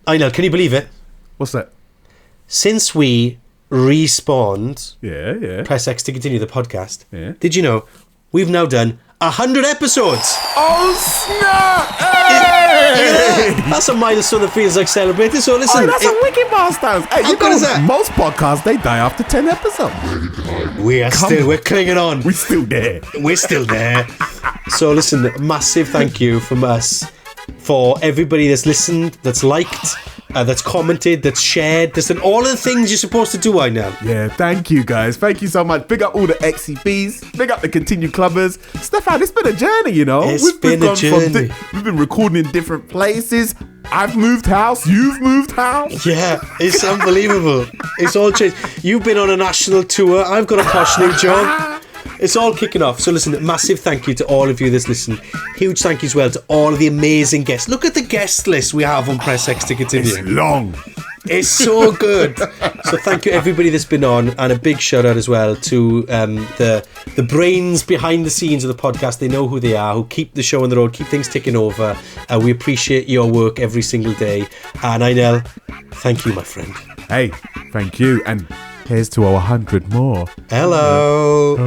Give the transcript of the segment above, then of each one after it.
Inel, can you believe it? What's that? Since we respawned Press X to Continue the podcast, did you know we've now done 100 episodes? Oh, snap! Hey! Yeah, that's a milestone that feels like celebrating. So listen, that's a wicked milestone. Hey, how good is that? Most podcasts, they die after 10 episodes. We're clinging on. We're still there. So listen, massive thank you from us for everybody that's listened, that's liked, that's commented, that's shared, that's done all of the things you're supposed to do right now. Yeah, thank you guys. Thank you so much. Big up all the XCBs. Big up the Continue Clubbers. Stefan, it's been a journey, you know. We've been recording in different places. I've moved house. You've moved house. Yeah, it's unbelievable. It's all changed. You've been on a national tour. I've got a posh new job. It's all kicking off. So listen, massive thank you to all of you that's listened. Huge thank you as well to all of the amazing guests. Look at the guest list we have on Press X to Continue. It's long. It's so good. So thank you everybody that's been on, and a big shout out as well to the brains behind the scenes of the podcast. They know who they are, who keep the show on the road, keep things ticking over. We appreciate your work every single day. And Inel, thank you, my friend. Hey, thank you. And here's to 100 more. Hello.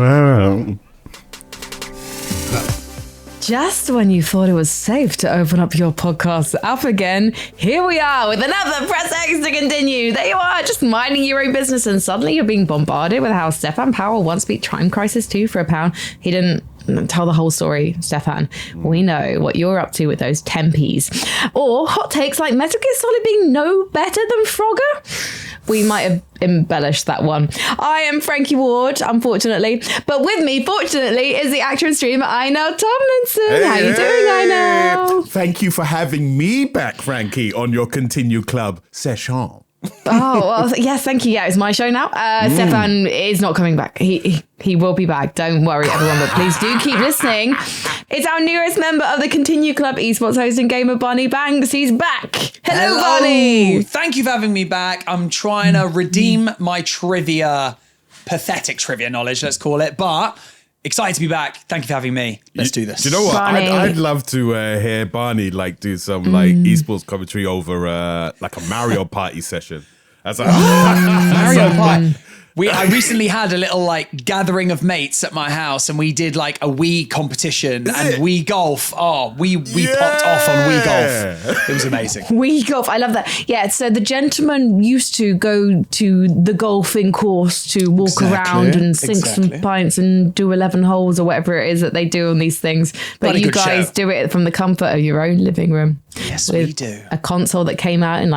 Just when you thought it was safe to open up your podcast app again, here we are with another Press X to Continue. There you are, just minding your own business, and suddenly you're being bombarded with how Stefan Powell once beat Time Crisis 2 for £1. He didn't tell the whole story, Stefan. We know what you're up to with those tempies. Or hot takes like Metal Gear Solid being no better than Frogger. We might have embellished that one. I am Frankie Ward, unfortunately. But with me, fortunately, is the actor and streamer Inel Tomlinson. Hey, how you doing, Inel? Thank you for having me back, Frankie, on your Continue Club session. Oh, well, yes, thank you. Yeah, it's my show now. Stefan is not coming back. He will be back. Don't worry, everyone, but please do keep listening. It's our newest member of the Continue Club esports hosting gamer, Barney Banks. He's back. Hello, Barney. Thank you for having me back. I'm trying to redeem my pathetic trivia knowledge, let's call it, but excited to be back. Thank you for having me. Let's do this. Do you know what? I'd love to hear Barney do some esports commentary over like a Mario Party session. As Mario Party. I recently had a little gathering of mates at my house, and we did a Wii competition and Wii golf. Oh, we popped off on Wii golf. It was amazing. Wii golf, I love that. Yeah, so the gentleman used to go to the golfing course to walk around and sink some pints and do 11 holes or whatever it is that they do on these things. But you guys do it from the comfort of your own living room. Yes, we do. A console that came out in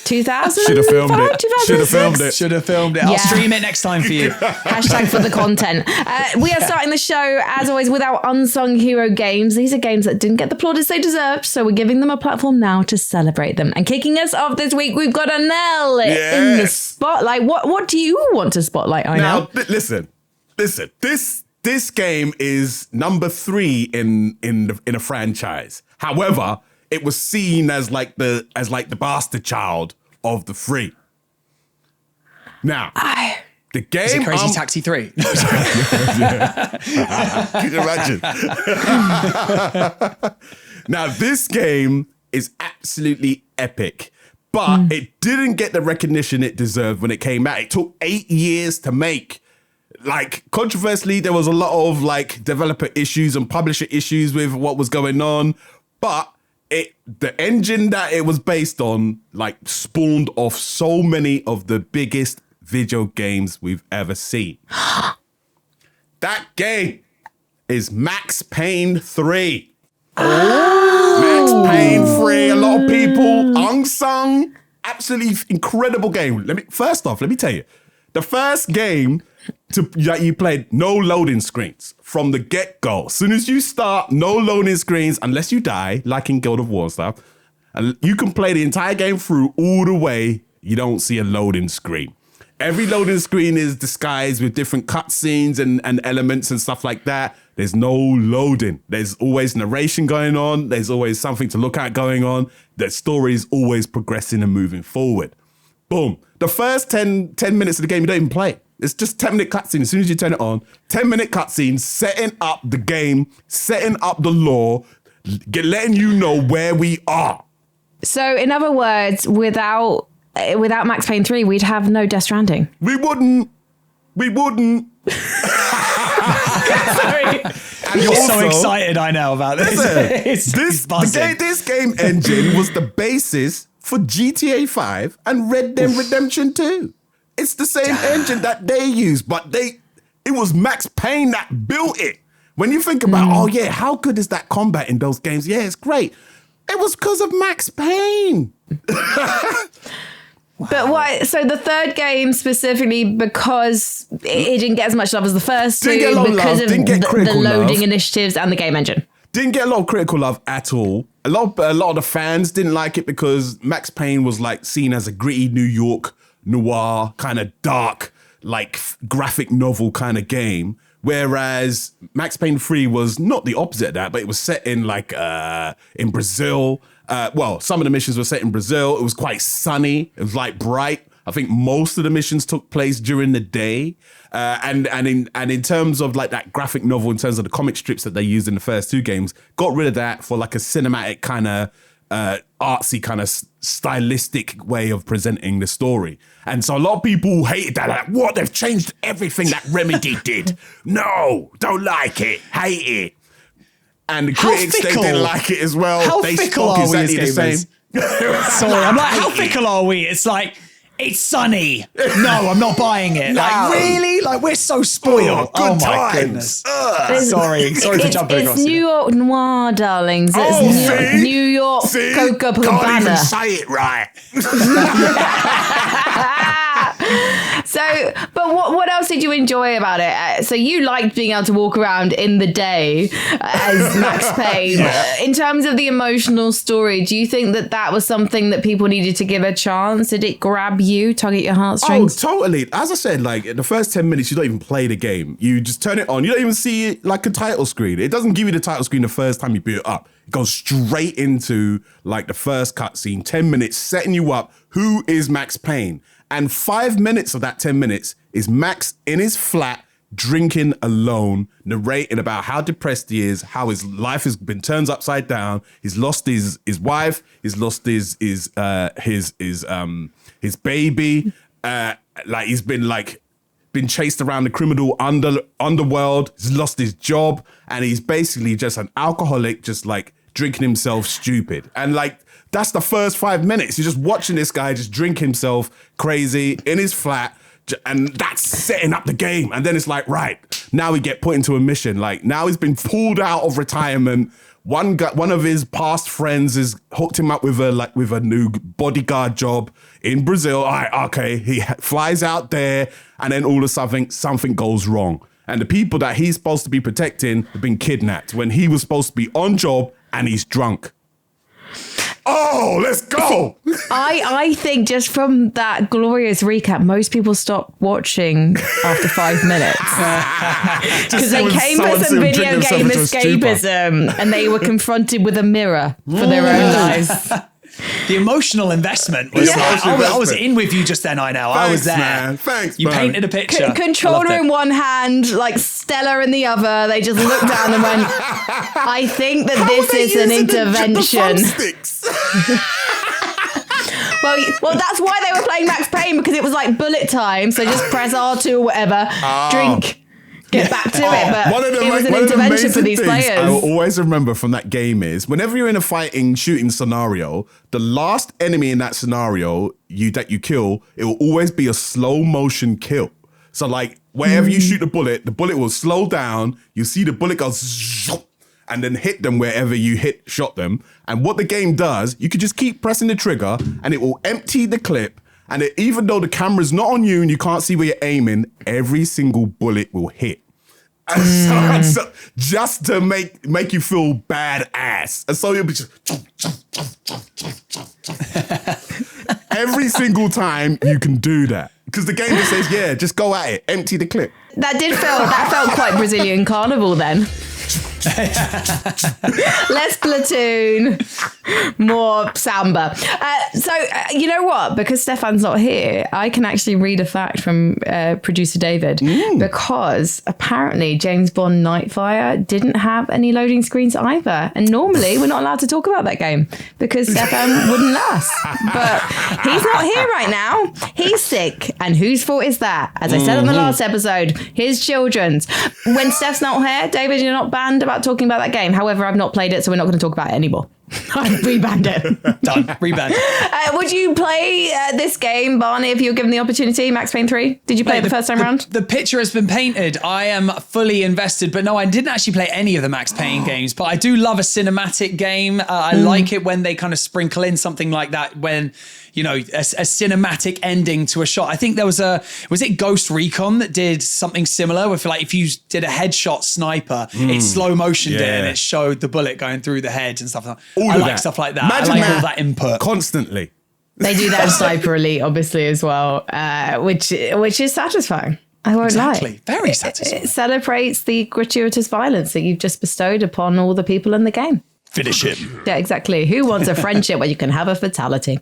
2000? Should have filmed it. I'll stream it next time for you. Hashtag for the content. We are starting the show, as always, with our unsung hero games. These are games that didn't get the plaudits they deserved, so we're giving them a platform now to celebrate them. And kicking us off this week, we've got Inel in the spotlight. What do you want to spotlight, Inel? Now, listen. This game is number 3 in a franchise. However, it was seen as the bastard child of the 3. Now, the game is it Crazy Taxi 3? No, can you imagine? Now, this game is absolutely epic, but it didn't get the recognition it deserved when it came out. It took 8 years to make. Controversially, there was a lot of developer issues and publisher issues with what was going on, but the engine that it was based on spawned off so many of the biggest video games we've ever seen. That game is Max Payne 3. Max Payne 3. A lot of people, unsung, absolutely incredible game. Let me tell you, the first game that you played, no loading screens from the get-go. As soon as you start, no loading screens unless you die, like in Guild of War stuff. And you can play the entire game through all the way. You don't see a loading screen. Every loading screen is disguised with different cutscenes and elements and stuff like that. There's no loading. There's always narration going on. There's always something to look at going on. The story is always progressing and moving forward. Boom. The first 10 minutes of the game, you don't even play. It's just 10-minute cutscene. As soon as you turn it on, 10-minute cutscene, setting up the game, setting up the lore, letting you know where we are. So, in other words, without Max Payne 3, we'd have no Death Stranding. We wouldn't. Sorry. And you're so excited, I know, about this. This game engine was the basis for GTA 5 and Red Dead Redemption 2. It's the same engine that they use, but it was Max Payne that built it. When you think about, how good is that combat in those games? Yeah, it's great. It was because of Max Payne. But why? So the third game specifically, because it didn't get as much love as the first two, because of the loading initiatives and the game engine. Didn't get a lot of critical love at all. A lot of the fans didn't like it because Max Payne was like seen as a gritty New York noir kind of dark, like graphic novel kind of game. Whereas Max Payne 3 was not the opposite of that, but it was set in like in Brazil. Some of the missions were set in Brazil. It was quite sunny. It was like bright. I think most of the missions took place during the day. And in terms of like that graphic novel, in terms of the comic strips that they used in the first two games, got rid of that for like a cinematic kind of artsy kind of stylistic way of presenting the story. And so a lot of people hated that. Like, what? They've changed everything that Remedy did. No, don't like it. Hate it. And the critics, they didn't like it as well. How they fickle are we as gamers? Sorry, I'm like, how fickle are we? It's like, it's sunny. No, I'm not buying it. No. Like, really? Like, we're so spoiled. Good my times. goodness. Sorry for jumping across It's New York noir, darlings. It's New York Coca Can't even Cabana. say it right. So, but what else did you enjoy about it? So you liked being able to walk around in the day as Max Payne. In terms of the emotional story, do you think that was something that people needed to give a chance? Did it grab you, tug at your heartstrings? Oh, totally. As I said, like in the first 10 minutes, you don't even play the game. You just turn it on. You don't even see it like a title screen. It doesn't give you the title screen the first time you boot it up. It goes straight into like the first cutscene, 10 minutes, setting you up. Who is Max Payne? And 5 minutes of that 10 minutes is Max in his flat, drinking alone, narrating about how depressed he is, how his life has been turned upside down. He's lost his wife. He's lost his baby. Like he's been chased around the criminal underworld. He's lost his job, and he's basically just an alcoholic, just like drinking himself stupid. And like, that's the first 5 minutes. You're just watching this guy just drink himself crazy in his flat, and that's setting up the game. And then it's like, right, now we get put into a mission. Like, now he's been pulled out of retirement. One of his past friends has hooked him up with a new bodyguard job in Brazil. All right, okay, he flies out there, and then all of a sudden something goes wrong. And the people that he's supposed to be protecting have been kidnapped when he was supposed to be on job, and he's drunk. Oh, let's go. I think just from that glorious recap, most people stop watching after 5 minutes. Because they came with some video game escapism and they were confronted with a mirror for their own lives. The emotional investment was I was in with you just then, I know. I was there. Man. Thanks, you painted a picture. Controller in one hand, like Stella in the other. They just looked down and went, I think that this is an intervention. Well, that's why they were playing Max Payne, because it was like bullet time. So just press R2 or whatever, drink, get back to it. But it was an intervention for these players. I will always remember from that game is whenever you're in a shooting scenario, the last enemy in that scenario that you kill, it will always be a slow motion kill. So like wherever you shoot the bullet will slow down. You see the bullet go and then hit them wherever you shot them. And what the game does, you can just keep pressing the trigger and it will empty the clip. And even though the camera's not on you and you can't see where you're aiming, every single bullet will hit. And so just to make you feel badass. And so you'll be just every single time you can do that. Because the game just says, yeah, just go at it, empty the clip. That felt quite Brazilian carnival then. Less Platoon, more Samba. You know what? Because Stefan's not here, I can actually read a fact from producer David. Because apparently James Bond Nightfire didn't have any loading screens either. And normally we're not allowed to talk about that game because Stefan wouldn't let us. But he's not here right now. He's sick. And whose fault is that? As I said on the last episode, his children's. When Steph's not here, David, you're not banned about talking about that game. However, I've not played it, so we're not going to talk about it anymore. I've rebanned it. Done. Rebanned. Would you play this game, Barney, if you were given the opportunity? Max Payne 3? Did you play it the first time around? The picture has been painted. I am fully invested. But no, I didn't actually play any of the Max Payne games. But I do love a cinematic game. I like it when they kind of sprinkle in something like that when, you know, a cinematic ending to a shot. I think there was it Ghost Recon that did something similar with, like, if you did a headshot sniper, it slow motioned it and it showed the bullet going through the head and stuff like that. I like stuff like that. Imagine I like all that input. Constantly. They do that in Sniper Elite, obviously, as well, which is satisfying. I won't lie. Very satisfying. It celebrates the gratuitous violence that you've just bestowed upon all the people in the game. Finish him. Yeah, exactly. Who wants a friendship where you can have a fatality?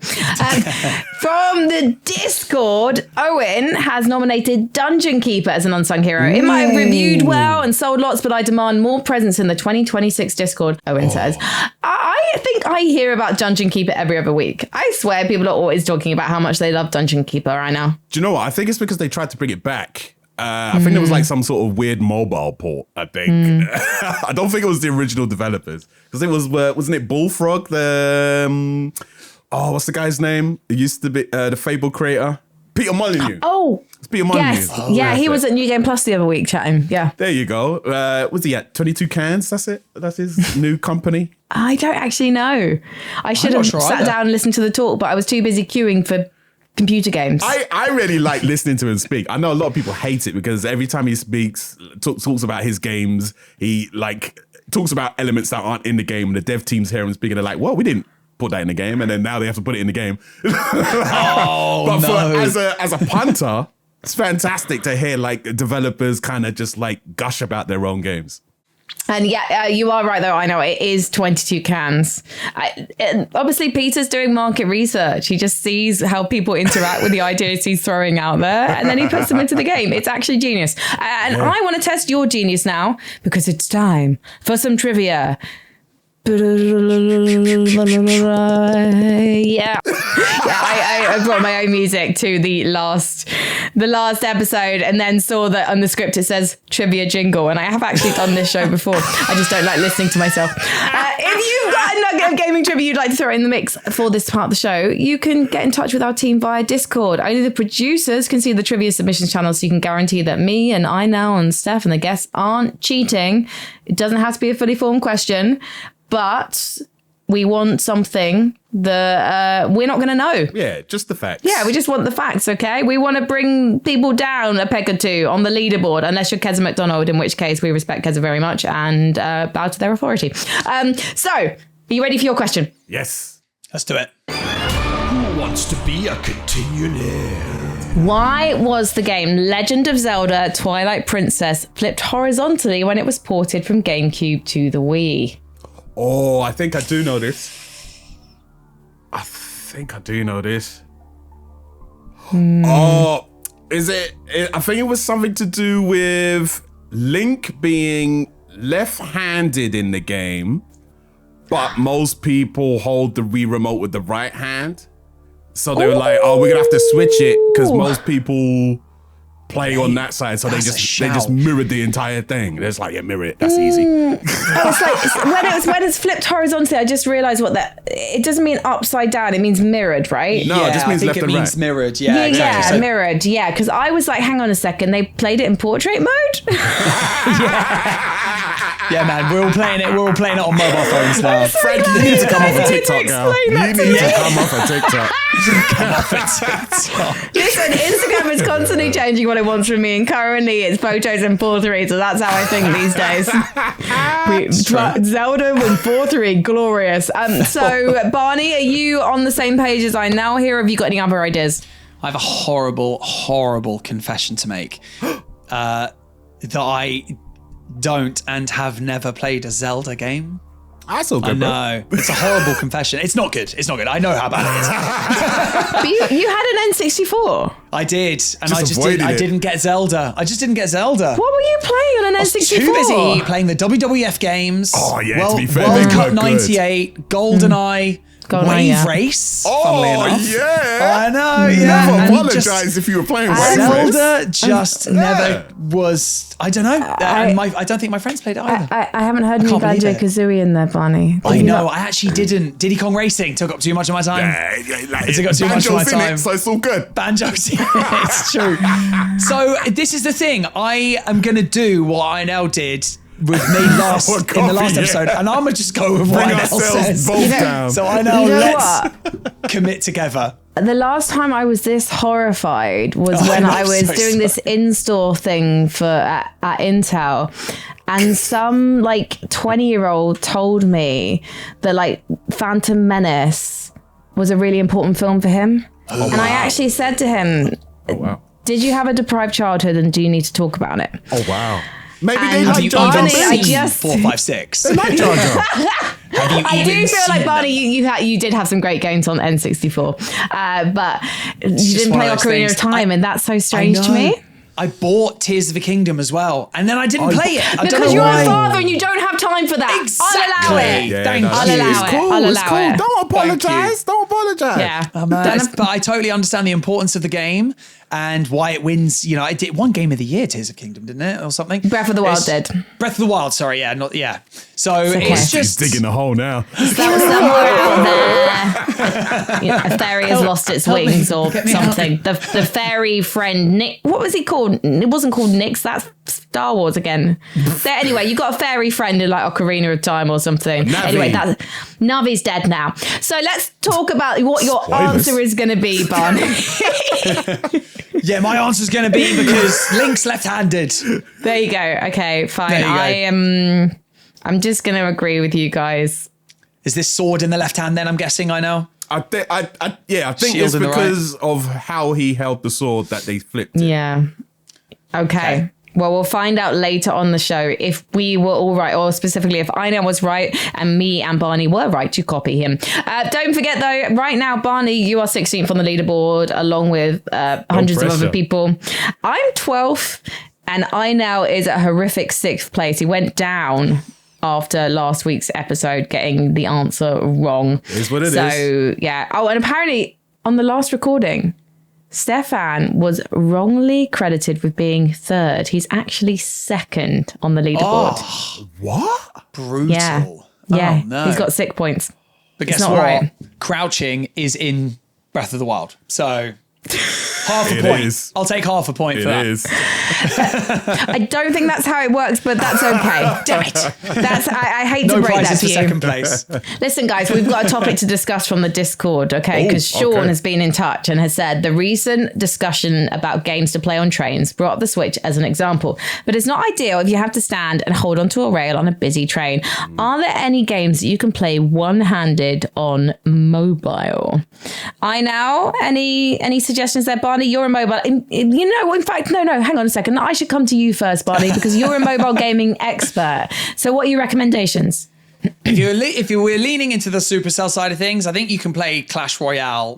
From the Discord, Owen has nominated Dungeon Keeper as an unsung hero. It might have reviewed well and sold lots, but I demand more presence in the 2026 Discord, Owen says. I think I hear about Dungeon Keeper every other week. I swear people are always talking about how much they love Dungeon Keeper right now. Do you know what? I think it's because they tried to bring it back. I think there was like some sort of weird mobile port, I think. I don't think it was the original developers. Because it was, wasn't it Bullfrog? The, what's the guy's name? It used to be the Fable creator. Peter Molyneux. Oh, it's Peter Molyneux. yes. Yeah, he was at New Game Plus the other week chatting. Yeah. There you go. Was he at 22 Cans? That's it? That's his new company? I don't actually know. I should have sat down and listened to the talk, but I was too busy queuing for computer games. I really like listening to him speak. I know a lot of people hate it because every time he speaks, talks about his games, he like talks about elements that aren't in the game. And the dev teams hear him speaking, they're like, well, we didn't put that in the game, and then now they have to put it in the game. But as a punter, it's fantastic to hear like developers kind of just like gush about their own games. And yeah, you are right, though. I know it is 22 cans. Obviously, Peter's doing market research. He just sees how people interact with the ideas he's throwing out there, and then he puts them into the game. It's actually genius. And I want to test your genius now because it's time for some trivia. Yeah. I brought my own music to the last episode and then saw that on the script it says trivia jingle, and I have actually done this show before. I just don't like listening to myself. If you've got a nugget of gaming trivia you'd like to throw in the mix for this part of the show, you can get in touch with our team via Discord. Only the producers can see the trivia submissions channel, so you can guarantee that me and Inel and Steff and the guests aren't cheating. It doesn't have to be a fully formed question, but we want something that we're not going to know. Yeah, just the facts. Yeah, we just want the facts, okay? We want to bring people down a peg or two on the leaderboard, unless you're Keza McDonald, in which case we respect Keza very much and bow to their authority. So, are you ready for your question? Yes. Let's do it. Who wants to be a continuaire? Why was the game Legend of Zelda Twilight Princess flipped horizontally when it was ported from GameCube to the Wii? Oh, I think I do know this. Oh, is it? I think it was something to do with Link being left-handed in the game, but most people hold the Wii remote with the right hand. So they were like, oh, we're going to have to switch it because most people play on that side, so they just mirrored the entire thing. It's like, yeah, mirror it. That's easy. It's like when it's flipped horizontally, I just realised it doesn't mean upside down. It means mirrored, right? No, it just means left and right. It means mirrored. Yeah, exactly. Yeah, mirrored. Yeah, because I was like, hang on a second, they played it in portrait mode. Yeah, man, we're all playing it. We're all playing it on mobile phones now. Frankie, you need to come off a TikTok now. You need to come off a TikTok. Listen, Instagram is constantly changing what it wants from me, and currently it's photos in 4:3, so that's how I think these days. Zelda with 4:3, glorious. So, Barney, are you on the same page as I now here, or have you got any other ideas? I have a horrible, horrible confession to make. That I don't and have never played a Zelda game. That's all good, I know. It's a horrible confession. It's not good. It's not good. I know how bad it is. But you had an N64. I did. And Just I didn't get Zelda. I just didn't get Zelda. What were you playing on an I was N64? too busy playing the WWF games. Oh, yeah, to be fair, World they Cup were good. 98, GoldenEye, GoldenEye, Wave yeah. Race. Oh, funnily enough. yeah. I know, yeah. Never And apologize if you were playing Wave Race. Zelda just never was. I don't know. I don't think my friends played it either. I haven't heard any can't believe it. Banjo-Kazooie in there, Barney. I know. I actually didn't. Diddy Kong Racing took up too much of my time. It's got too much of my time. so it's all good. Banjos, it's true. So this is the thing. I am going to do what Inel did with me in the last episode, and I'm going to just go with what Bring Inel ourselves says. both down. So Inel, You know let's commit together. The last time I was this horrified was when I was doing this in-store thing at Intel, and some 20-year-old told me that Phantom Menace was a really important film for him. I actually said to him, did you have a deprived childhood and do you need to talk about it? Oh, wow. Maybe And they Have like you Jar Jar even Binks. seen 4, 5, 6? They like Jar Jar. I do feel like, Barney, you did have some great games on N64, but you didn't one play of those Ocarina things. of Time, and that's so strange to me. I bought Tears of the Kingdom as well, and then I didn't play it. I don't Because know you're why. a father and you don't have time for that. Exactly. I'll allow it. Yeah, Thank no, I'll you. allow it's it. cool. I'll It's allow cool. it. Don't apologize. you. Don't apologize. Yeah. But I totally understand the importance of the game and why it wins. You know, it did one game of the year, Tears of Kingdom, didn't it, or something? Breath of the Wild did. Breath of the Wild. Sorry, yeah. So okay. it's He's just digging a hole now. That was somewhere out there. A fairy has lost its wings or Get me out. something. The fairy friend Nick. What was he called? It wasn't called Nick's. That's Star Wars again. So anyway, you got a fairy friend in Ocarina of Time or something. Navi. Anyway, Navi's dead now. So let's talk about what your Spoilers. answer is going to be, Barney. yeah. My answer is going to be because Link's left-handed. There you go. Okay, fine. There you go. I'm just going to agree with you guys. Is this sword in the left hand? Then I'm guessing. I know. I think Shield it's in the because of how he held the sword that they flipped it. Yeah. Okay. Well, we'll find out later on the show if we were all right, or specifically if Inel was right and me and Barney were right to copy him. Don't forget, though, right now, Barney, you are 16th on the leaderboard, along with hundreds of other people. I'm 12th, and Inel is at horrific 6th place. He went down after last week's episode, getting the answer wrong. It is what it is. So, yeah. Oh, and apparently, on the last recording, Stefan was wrongly credited with being 3rd. He's actually 2nd on the leaderboard. What? Brutal. Yeah. Yeah. Oh, no. He's got 6 points. But It's guess not what? right. Crouching is in Breath of the Wild. So half a It point. is. I'll take half a point It for that. is. I don't think that's how it works, but that's okay. Damn it. I hate No to break that prizes to for you. second place. Listen, guys, we've got a topic to discuss from the Discord, okay? Because Sean okay. has been in touch and has said the recent discussion about games to play on trains brought up the Switch as an example. But it's not ideal if you have to stand and hold onto a rail on a busy train. Are there any games that you can play one-handed on mobile? Any suggestions there, Barney? You're a mobile. In fact, no, hang on a second. I should come to you first, Barney, because you're a mobile gaming expert. So what are your recommendations? If you were leaning into the Supercell side of things, I think you can play Clash Royale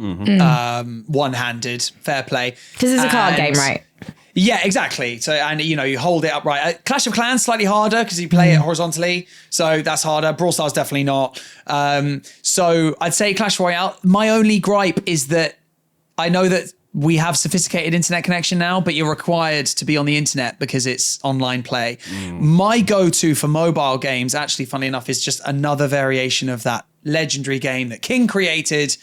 one-handed. Fair play. Because it's a card And- game, right? Yeah, exactly. So, and you hold it upright. Clash of Clans slightly harder because you play it horizontally, so that's harder. Brawl Stars definitely not. So I'd say Clash Royale. My only gripe is that I know that we have sophisticated internet connection now, but you're required to be on the internet because it's online play. My go-to for mobile games, actually, funnily enough, is just another variation of that legendary game that King created,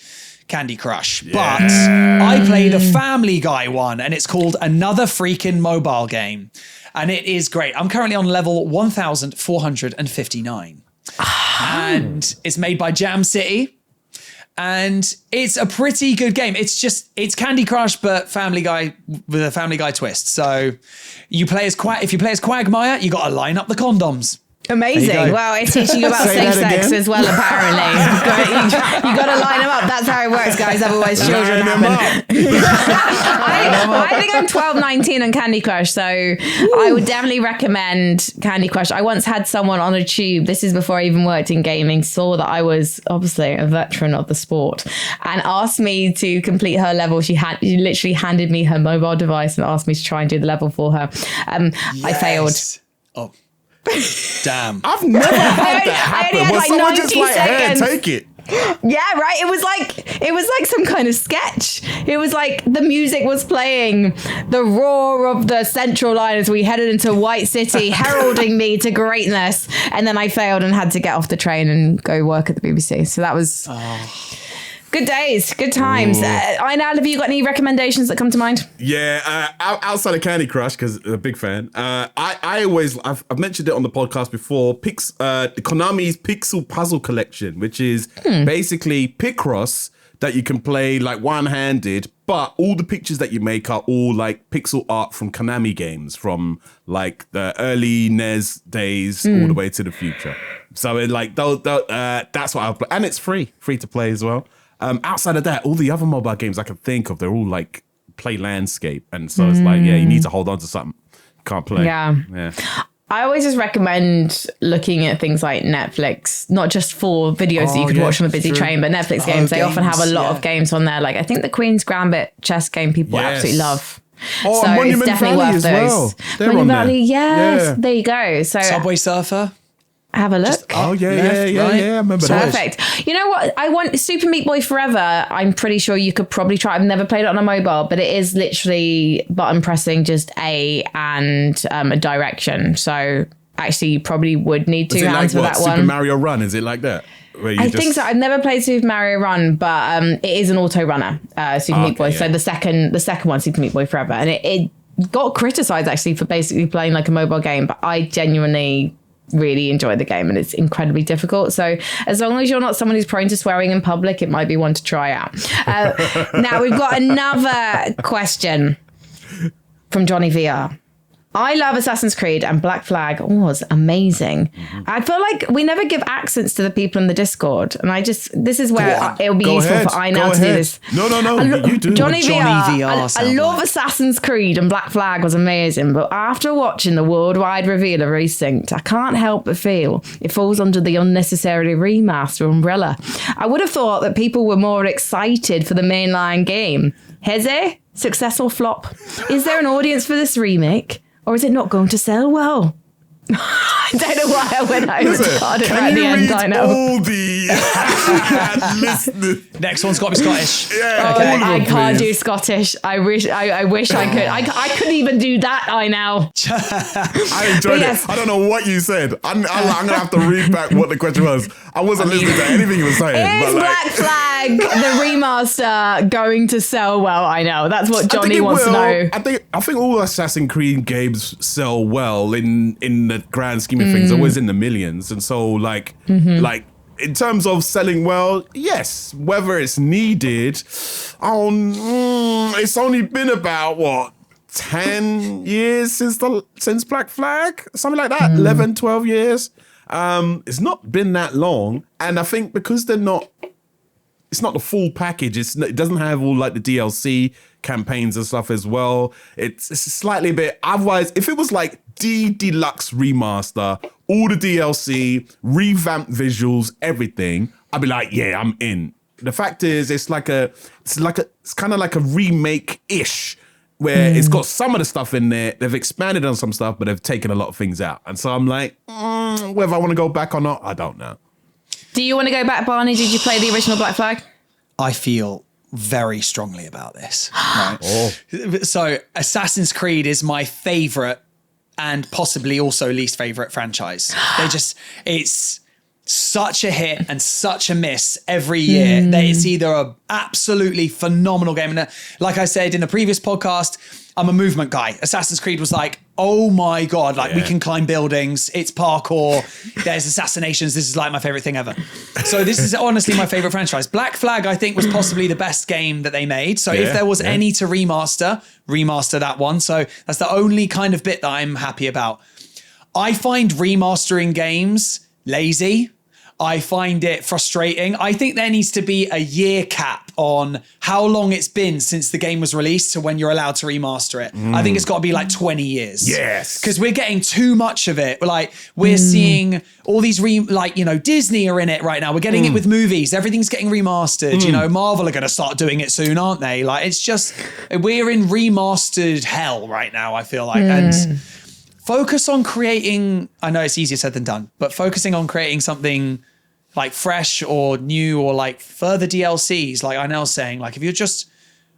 Candy Crush. But I play the Family Guy one, and it's called Another Freaking Mobile Game. And it is great. I'm currently on level 1,459. And it's made by Jam City. And it's a pretty good game. It's Candy Crush, but Family Guy with a Family Guy twist. So if you play as Quagmire, you got to line up the condoms. Amazing. Well, it's teaching you about Say safe that sex again. as well, apparently. You got to line them up. That's how it works, guys. Otherwise, children Line 'em happen. I think I'm 12, 19 on Candy Crush, so I would definitely recommend Candy Crush. I once had someone on a tube, this is before I even worked in gaming, saw that I was obviously a veteran of the sport and asked me to complete her level. She literally handed me her mobile device and asked me to try and do the level for her. I failed. Oh, damn. I've never had that I only happen. had Was like someone 90 just like, hey, seconds. take it? Yeah, right. It was like some kind of sketch. It was like the music was playing, the roar of the central line as we headed into White City, heralding me to greatness. And then I failed and had to get off the train and go work at the BBC. So that was good days, good times. Inel, have you got any recommendations that come to mind? Yeah, outside of Candy Crush, because I'm a big fan. I've mentioned it on the podcast before. Konami's Pixel Puzzle Collection, which is basically Picross that you can play like one-handed, but all the pictures that you make are all like pixel art from Konami games from like the early NES days all the way to the future. So it like that's what I'll play, and it's free to play as well. Outside of that, all the other mobile games I can think of, they're all like play landscape. And so it's like, yeah, you need to hold on to something. Can't play. Yeah. I always just recommend looking at things like Netflix, not just for videos that you could watch on a busy train, but Netflix games. They often have a lot of games on there. Like I think the Queen's Gambit chess game people absolutely love. Oh, so Monument it's definitely Valley worth as those. well. They're Monument on there. Valley, yes. Yeah. There you go. So Subway Surfer. have a look. Oh, yeah, Left, yeah. right. I remember that. Perfect. You know what? I want Super Meat Boy Forever. I'm pretty sure you could probably try. I've never played it on a mobile, but it is literally button pressing just A and a direction. So actually, you probably would need Is two it hands like for what, that Super one. Mario Run? Is it like that? Where you I think so. I've never played Super Mario Run, but it is an auto runner, Super Meat Boy. yeah. So the second one, Super Meat Boy Forever, and it got criticised actually for basically playing like a mobile game, but I genuinely really enjoy the game and it's incredibly difficult. So as long as you're not someone who's prone to swearing in public, it might be one to try out. Now we've got another question from Johnny VR. I love Assassin's Creed and Black Flag was amazing. I feel like we never give accents to the people in the Discord. And this is where it'll be useful for Inel to do this. No, you do. Johnny VR. I sounds love like. Assassin's Creed and Black Flag was amazing. But after watching the worldwide reveal of Resynced, I can't help but feel it falls under the unnecessarily remaster umbrella. I would have thought that people were more excited for the mainline game. Heze? Success or flop? Is there an audience for this remake? Or is it not going to sell well? I don't know why I went over to Cardiff at the end, I know. All the listeners? Next one's got to be Scottish. Yeah, Okay, all of them, I can't do please. Scottish. I wish I could. I couldn't even do that, I know. I enjoyed Yes. it. I don't know what you said. I'm gonna have to read back what the question was. I wasn't listening to anything you were saying. Is but Black Flag, the remaster, going to sell well? I know. That's what I think Johnny it wants to will. know. I think all Assassin's Creed games sell well in the grand scheme of things. Always in the millions, and so like in terms of selling well, yes. Whether it's needed, it's only been about 10 years since Black Flag, something like that. 11, 12 years. It's not been that long, and I think because it's not the full package. It doesn't have all like the DLC campaigns and stuff as well. It's slightly a bit. Otherwise, if it was like the deluxe remaster, all the DLC, revamped visuals, everything, I'd be like, yeah, I'm in. The fact is, it's kind of like a remake-ish, where it's got some of the stuff in there. They've expanded on some stuff, but they've taken a lot of things out. And so I'm like, whether I want to go back or not, I don't know. Do you want to go back, Barney? Did you play the original Black Flag? I feel very strongly about this. Right? So Assassin's Creed is my favorite and possibly also least favorite franchise. It's such a hit and such a miss every year that it's either a absolutely phenomenal game. And like I said in the previous podcast, I'm a movement guy. Assassin's Creed was like, oh my God, we can climb buildings. It's parkour. There's assassinations. This is like my favorite thing ever. So this is honestly my favorite franchise. Black Flag, I think, was possibly the best game that they made. So if there was any to remaster that one. So that's the only kind of bit that I'm happy about. I find remastering games lazy. I find it frustrating. I think there needs to be a year cap on how long it's been since the game was released to when you're allowed to remaster it. I think it's got to be like 20 years. Yes. Because we're getting too much of it. Like, we're seeing all these, Disney are in it right now. We're getting it with movies. Everything's getting remastered. You know, Marvel are going to start doing it soon, aren't they? Like, it's just, we're in remastered hell right now, I feel like. And focus on creating, I know it's easier said than done, but focusing on creating something like fresh or new or like further DLCs, like Inel's saying, like if you're just,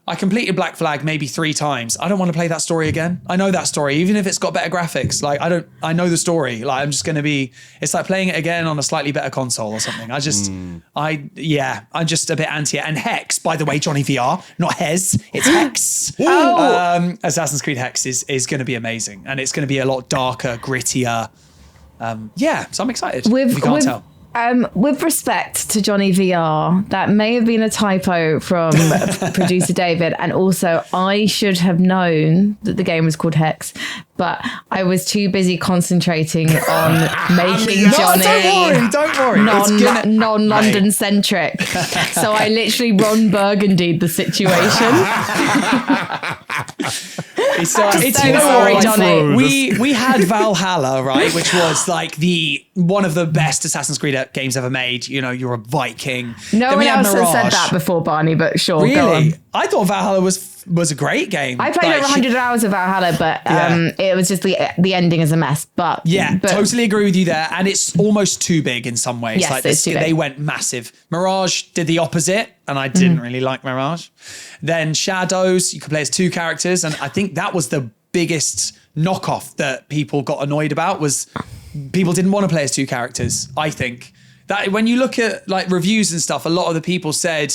I completed Black Flag maybe 3 times. I don't want to play that story again. I know that story, even if it's got better graphics. Like I know the story. Like I'm just going to be, it's like playing it again on a slightly better console or something. I'm just a bit anti it. And Hex, by the way, Johnny VR, not Hez, it's Hex. Assassin's Creed Hex is going to be amazing. And it's going to be a lot darker, grittier. So I'm excited. If you can't tell. With respect to Johnny VR, that may have been a typo from producer David, and also I should have known that the game was called Hex, but I was too busy concentrating on making Johnny don't worry. non-London centric. So I literally Ron Burgundied the situation. Johnny. We had Valhalla, right, which was like one of the best Assassin's Creed games ever made. You know, you're a Viking. No one else has said that before, Barney, but sure. Really? Go on. I thought Valhalla was a great game. I played over 100 hours of Valhalla, but it was just the ending is a mess. But totally agree with you there. And it's almost too big in some ways. Yes, it's too big. They went massive. Mirage did the opposite, and I didn't really like Mirage. Then Shadows, you could play as 2 characters, and I think that was the biggest knockoff that people got annoyed about, was people didn't want to play as 2 characters. I think that when you look at like reviews and stuff, a lot of the people said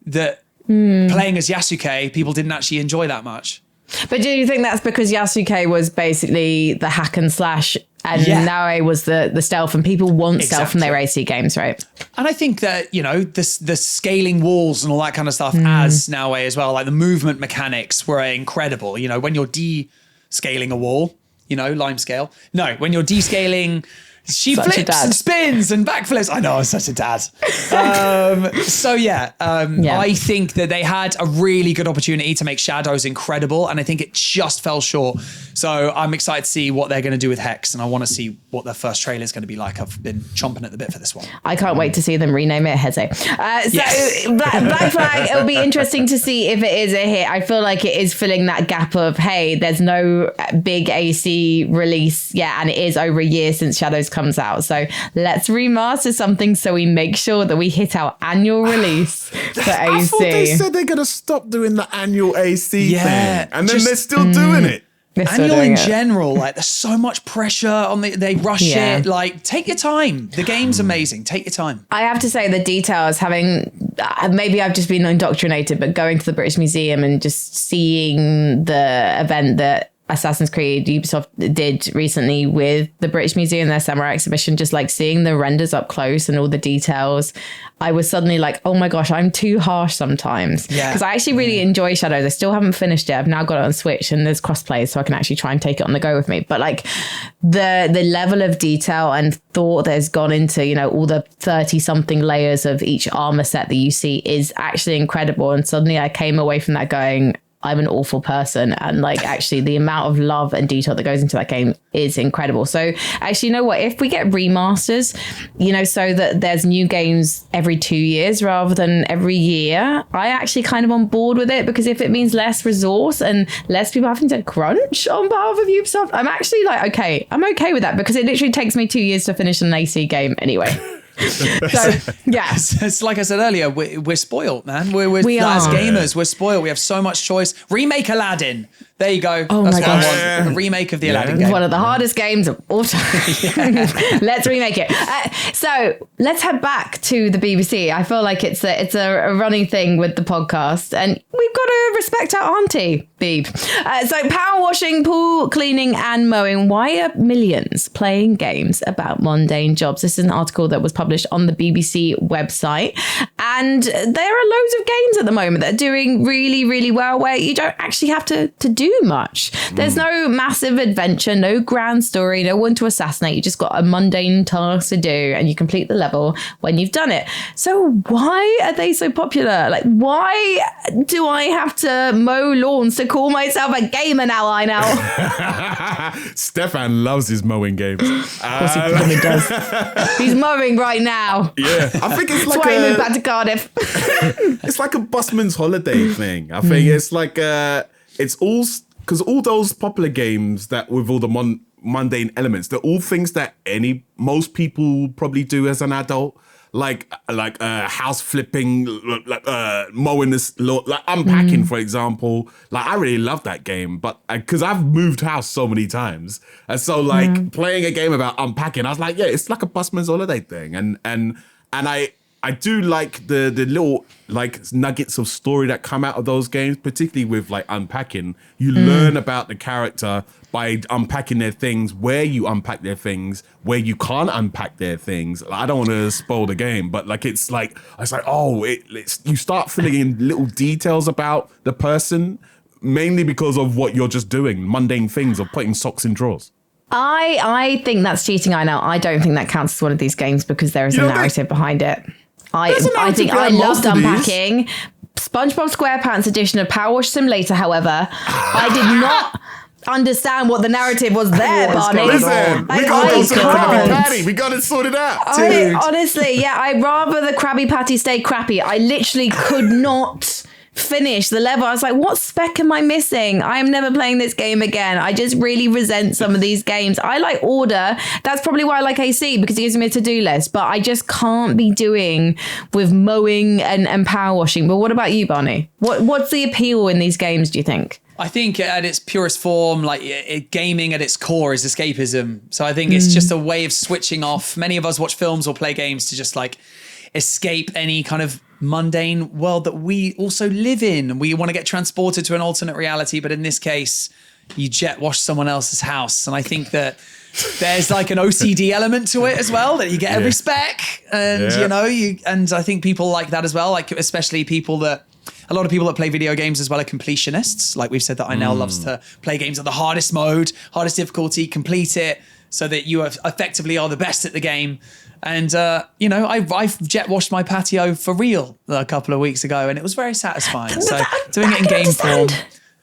that playing as Yasuke, people didn't actually enjoy that much. But do you think that's because Yasuke was basically the hack and slash, and Naoe was the stealth, and people want stealth from their AC games, right? And I think that, you know, the scaling walls and all that kind of stuff as Naoe as well, like the movement mechanics were incredible. You know, when you're descaling a wall, you know, lime scale. No, when you're descaling, she flips and spins and backflips. I know, I'm such a dad. I think that they had a really good opportunity to make Shadows incredible, and I think it just fell short. So I'm excited to see what they're going to do with Hex, and I want to see what their first trailer is going to be like. I've been chomping at the bit for this one. I can't wait to see them rename it Heze. Black Flag, it'll be interesting to see if it is a hit. I feel like it is filling that gap of, hey, there's no big AC release yet, and it is over a year since Shadows comes out. So let's remaster something so we make sure that we hit our annual release for AC. I thought they said they're going to stop doing the annual AC thing, and then they're still doing it. Annual in general, like there's so much pressure on they rush it. Like, take your time. The game's amazing. Take your time. I have to say the details, maybe I've just been indoctrinated, but going to the British Museum and just seeing the event that Assassin's Creed Ubisoft did recently with the British Museum, their summer exhibition, just like seeing the renders up close and all the details, I was suddenly like, oh my gosh, I'm too harsh sometimes. Because I actually really enjoy Shadows. I still haven't finished it. I've now got it on Switch, and there's crossplay, so I can actually try and take it on the go with me. But like the level of detail and thought that has gone into, you know, all the 30 something layers of each armor set that you see is actually incredible. And suddenly I came away from that going, I'm an awful person. And like, actually the amount of love and detail that goes into that game is incredible. So actually, you know what, if we get remasters, you know, so that there's new games every 2 years rather than every year, I actually kind of on board with it, because if it means less resource and less people having to crunch on behalf of Ubisoft, I'm actually like, okay, I'm okay with that, because it literally takes me 2 years to finish an AC game anyway. So yeah, it's like I said earlier, we're spoiled, man. We are. As gamers, we're spoiled. We have so much choice. Remake Aladdin. There you go. Oh, that's my what gosh. I want. A remake of the Aladdin game. One of the hardest games of all time. Let's remake it. So let's head back to the BBC. I feel like it's a running thing with the podcast, and we've got to respect our auntie, Beep. So power washing, pool cleaning and mowing. Why are millions playing games about mundane jobs? This is an article that was published on the BBC website. And there are loads of games at the moment that are doing really, really well where you don't actually have to do much. There's no massive adventure, no grand story, no one to assassinate. You just got a mundane task to do and you complete the level when you've done it. So why are they so popular? Like, why do I have to mow lawns to call myself a gamer now? I know. Stefan loves his mowing games. Of course he probably does. He's mowing right now. Yeah, I think it's That's like why he moved back to Cardiff. it's like a busman's holiday thing. I think it's like it's all because all those popular games that with all the mundane elements, they're all things that most people probably do as an adult. Like house flipping, like mowing this, like unpacking, for example. Like I really love that game, but because I've moved house so many times, and so like playing a game about unpacking, I was like, yeah, it's like a busman's holiday thing, and I do like the little like nuggets of story that come out of those games, particularly with like unpacking. You learn about the character by unpacking their things, where you unpack their things, where you can't unpack their things. I don't want to spoil the game, but like it's like you start filling in little details about the person, mainly because of what you're just doing, mundane things of putting socks in drawers. I think that's cheating. I know. I don't think that counts as one of these games because there is a narrative behind it. I think I loved unpacking. SpongeBob SquarePants edition of Power Wash Simulator, however, I did not understand what the narrative was there, Barney. Listen, we gotta go to the Krabby Patty. We gotta sort it out. Honestly, yeah, I'd rather the Krabby Patty stay crappy. I literally could not finish the level. I was like, what spec am I missing? I am never playing this game again. I just really resent some of these games. I like order. That's probably why I like AC, because it gives me a to-do list, but I just can't be doing with mowing and power washing. But what about you, Barney? What's the appeal in these games, do you think? I think at its purest form, like gaming at its core is escapism. So I think it's just a way of switching off. Many of us watch films or play games to just like escape any kind of mundane world that we also live in. We want to get transported to an alternate reality, but in this case, you jet wash someone else's house. And I think that there's like an OCD element to it as well, that you get every spec, and and I think people like that as well. Like especially a lot of people that play video games as well are completionists. Like we've said that Inel loves to play games at the hardest mode, hardest difficulty, complete it so that you effectively are the best at the game. And, I've jet washed my patio for real a couple of weeks ago, and it was very satisfying. So doing it in game form.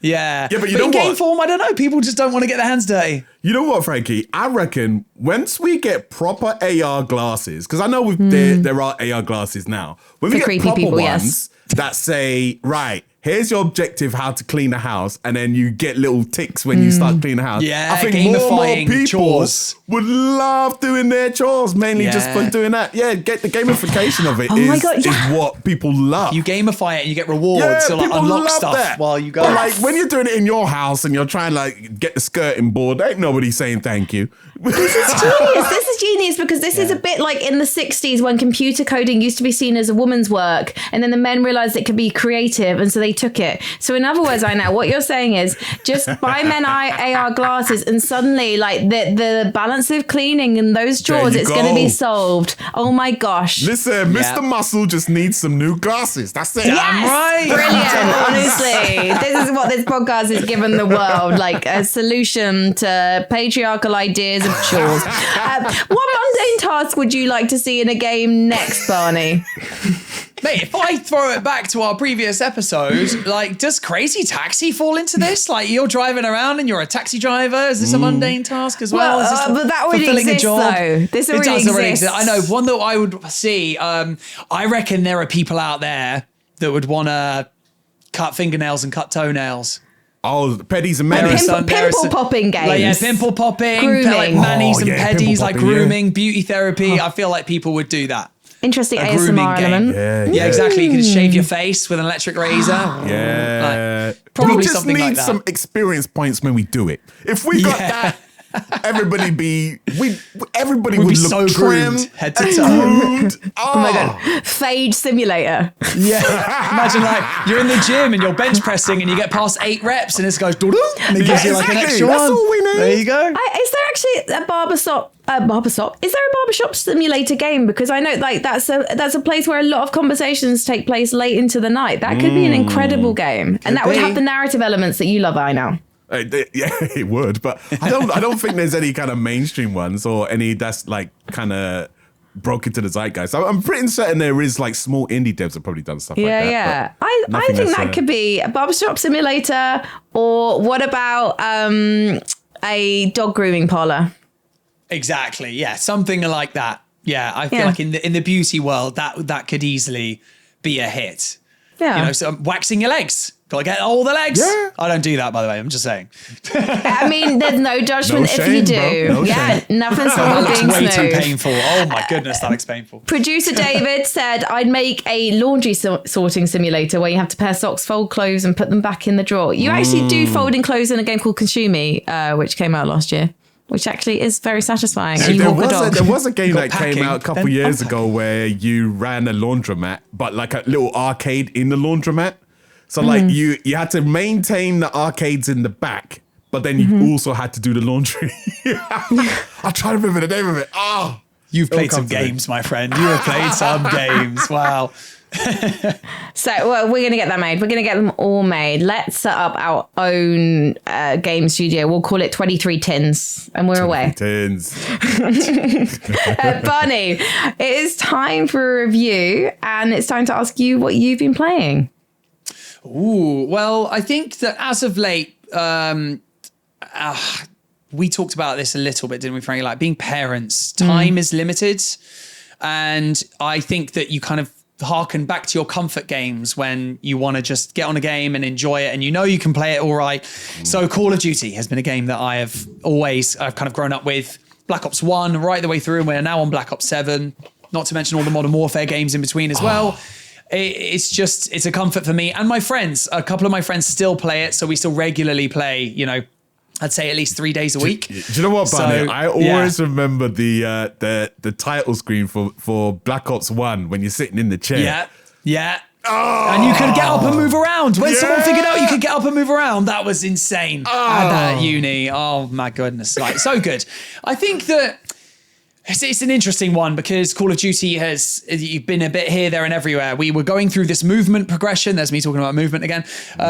Yeah. Yeah, but you know what? In game form, I don't know. People just don't want to get their hands dirty. You know what, Frankie? I reckon once we get proper AR glasses, because I know there are AR glasses now. When we get proper ones that say, right, here's your objective, how to clean a house, and then you get little ticks when you start cleaning a house. Yeah, I think more people chores would love doing their chores, mainly just for doing that. Yeah, get the gamification of it is what people love. You gamify it and you get rewards to like unlock stuff while you go. But like when you're doing it in your house and you're trying to like get the skirting board, ain't nobody saying thank you. This is genius. This is genius because this is a bit like in the 60s when computer coding used to be seen as a woman's work, and then the men realized it could be creative, and so they took it. So in other words, I know what you're saying is just buy men AR glasses and suddenly like the balance of cleaning and those drawers, it's going to be solved. Oh my gosh. Listen, Mr. Muscle just needs some new glasses. That's it. Yes! Right. Brilliant. Honestly, this is what this podcast has given the world, like a solution to patriarchal ideas of chores. What mundane task would you like to see in a game next, Barney? Mate, if I throw it back to our previous episode, like, does Crazy Taxi fall into this? Like, you're driving around and you're a taxi driver. Is this a mundane task as well? Is this but that already exists, though. This already exists. I know. One that I would see, I reckon there are people out there that would want to cut fingernails and cut toenails. Oh, pedis and manis. Pimple popping games. Like, yeah, pimple popping, grooming. like manis and pedis, like grooming, beauty therapy. I feel like people would do that. Interesting ASMR element. Yeah, exactly. You can just shave your face with an electric razor. Yeah. Like, probably we'll just something need like that. some experience points when we do it. If we got that, everybody Would would be look so trim, groomed, head to toe. groomed. Oh my God. Fade simulator. Yeah. Imagine like you're in the gym and you're bench pressing and you get past 8 reps and it goes doo-doo, and it gives you like an extra That's one. all we need. There you go. Is there actually a barbershop? Is there a barbershop simulator game? Because I know like that's a place where a lot of conversations take place late into the night. That could be an incredible game, and that would have the narrative elements that you love. I know. Yeah, it would, but I don't think there's any kind of mainstream ones or any that's like kind of broke into the zeitgeist. I'm pretty certain there is like small indie devs that probably done stuff like that. Yeah. I think that could be a barbershop simulator, or what about a dog grooming parlor? Exactly. Yeah. Something like that. Yeah. I feel like in the beauty world, that could easily be a hit. Yeah. You know, so waxing your legs. Gotta get all the legs. Yeah. I don't do that, by the way. I'm just saying. I mean, there's no judgment No if shame, you do. bro. No Yeah, shame. nothing's That wrong with looks being way too smooth. painful. Oh my goodness, that looks painful. Producer David said, I'd make a laundry sorting simulator where you have to pair socks, fold clothes, and put them back in the drawer. You actually do folding clothes in a game called Consume Me, which came out last year, which actually is very satisfying. And you walk the dog. There was a game that packing, came out a couple then years unpack. ago where you ran a laundromat, but like a little arcade in the laundromat. So like you had to maintain the arcades in the back, but then you also had to do the laundry. I'm trying to remember the name of it. Oh, You've played some come to me. games, my friend. You have played some games. Wow. So we're going to get that made. We're going to get them all made. Let's set up our own game studio. We'll call it 23 Tins, and we're away. Tins. Barney, it is time for a review, and it's time to ask you what you've been playing. Ooh, well, I think that as of late, we talked about this a little bit, didn't we, Frankie? Like being parents, time is limited. And I think that you kind of harken back to your comfort games when you want to just get on a game and enjoy it and you know you can play it all right. So Call of Duty has been a game that I've kind of grown up with. Black Ops 1 right the way through, and we're now on Black Ops 7, not to mention all the Modern Warfare games in between as well. It's a comfort for me and my friends. A couple of my friends still play it, so we still regularly play, you know, I'd say at least 3 days a week. Do you know what, Barney? So, I always remember the title screen for Black Ops 1 when you're sitting in the chair. Yeah. Oh, And you could get up and move around. When someone figured out you could get up and move around, that was insane. I had that at uni. Oh my goodness. Like, so good. I think that it's an interesting one because Call of Duty has been a bit here, there, and everywhere. We were going through this movement progression. There's me talking about movement again.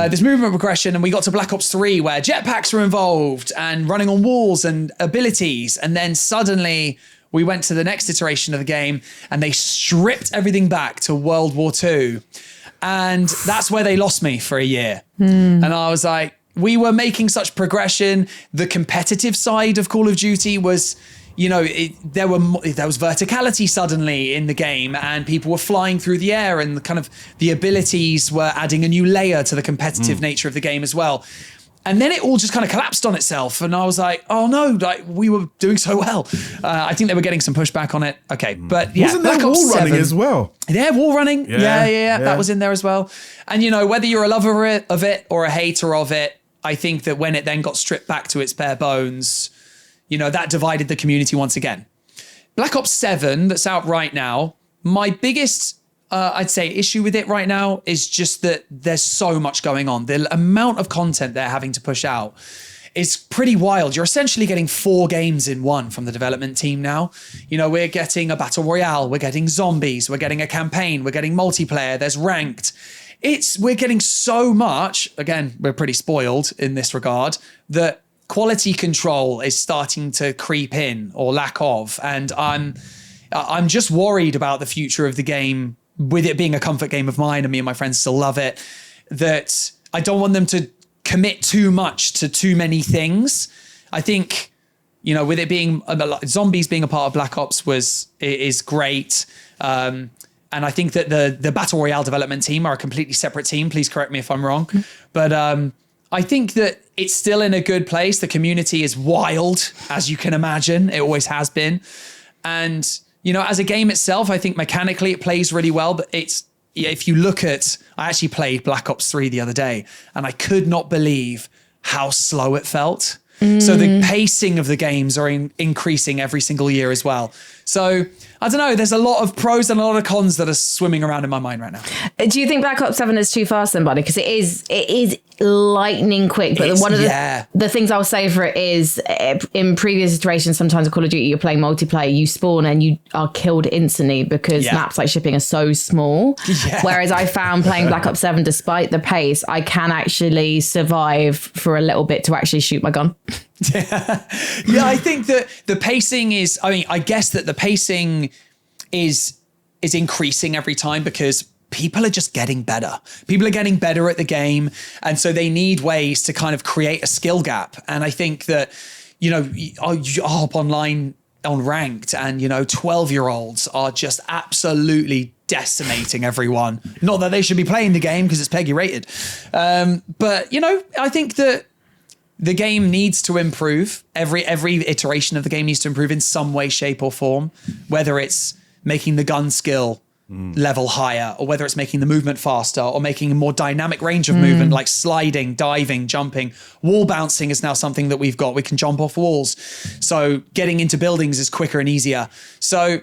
This movement progression, and we got to Black Ops 3 where jetpacks were involved and running on walls and abilities. And then suddenly we went to the next iteration of the game and they stripped everything back to World War II. And that's where they lost me for a year. And I was like, we were making such progression. The competitive side of Call of Duty was... You know, there was verticality suddenly in the game and people were flying through the air and the abilities were adding a new layer to the competitive nature of the game as well. And then it all just kind of collapsed on itself. And I was like, oh no, like we were doing so well. I think they were getting some pushback on it. Okay, but yeah. Wasn't there Black Ops wall running 7 as well? Yeah, wall running. Yeah. That was in there as well. And you know, whether you're a lover of it or a hater of it, I think that when it then got stripped back to its bare bones, you know, that divided the community once again. Black Ops 7, that's out right now, my biggest, I'd say, issue with it right now is just that there's so much going on. The amount of content they're having to push out is pretty wild. You're essentially getting 4 games in one from the development team now. You know, we're getting a battle royale, we're getting zombies, we're getting a campaign, we're getting multiplayer, there's ranked. We're getting so much, again, we're pretty spoiled in this regard, that quality control is starting to creep in or lack of. And I'm just worried about the future of the game, with it being a comfort game of mine and me and my friends still love it, that I don't want them to commit too much to too many things. I think, you know, with it being zombies being a part of Black Ops is great. And I think that the Battle Royale development team are a completely separate team. Please correct me if I'm wrong. But I think that it's still in a good place. The community is wild, as you can imagine. It always has been. And, you know, as a game itself, I think mechanically it plays really well. But if you look at, I actually played Black Ops 3 the other day, and I could not believe how slow it felt. So the pacing of the games are increasing every single year as well. So I don't know, there's a lot of pros and a lot of cons that are swimming around in my mind right now. Do you think Black Ops 7 is too fast then, Barney? Because it is lightning quick. But one of the things I'll say for it is in previous iterations, sometimes in Call of Duty, you're playing multiplayer, you spawn and you are killed instantly because maps like shipping are so small. Yeah. Whereas I found playing Black Ops 7, despite the pace, I can actually survive for a little bit to actually shoot my gun. Yeah, I think that the pacing is, I guess that the pacing is increasing every time because people are just getting better. People are getting better at the game. And so they need ways to kind of create a skill gap. And I think that, you hop online on ranked and, 12-year-olds are just absolutely decimating everyone. Not that they should be playing the game because it's PEGI rated. But, I think that the game needs to improve. Every iteration of the game needs to improve in some way, shape or form, whether it's making the gun skill level higher or whether it's making the movement faster or making a more dynamic range of movement like sliding, diving, jumping. Wall bouncing is now something that we've got. We can jump off walls. So getting into buildings is quicker and easier. So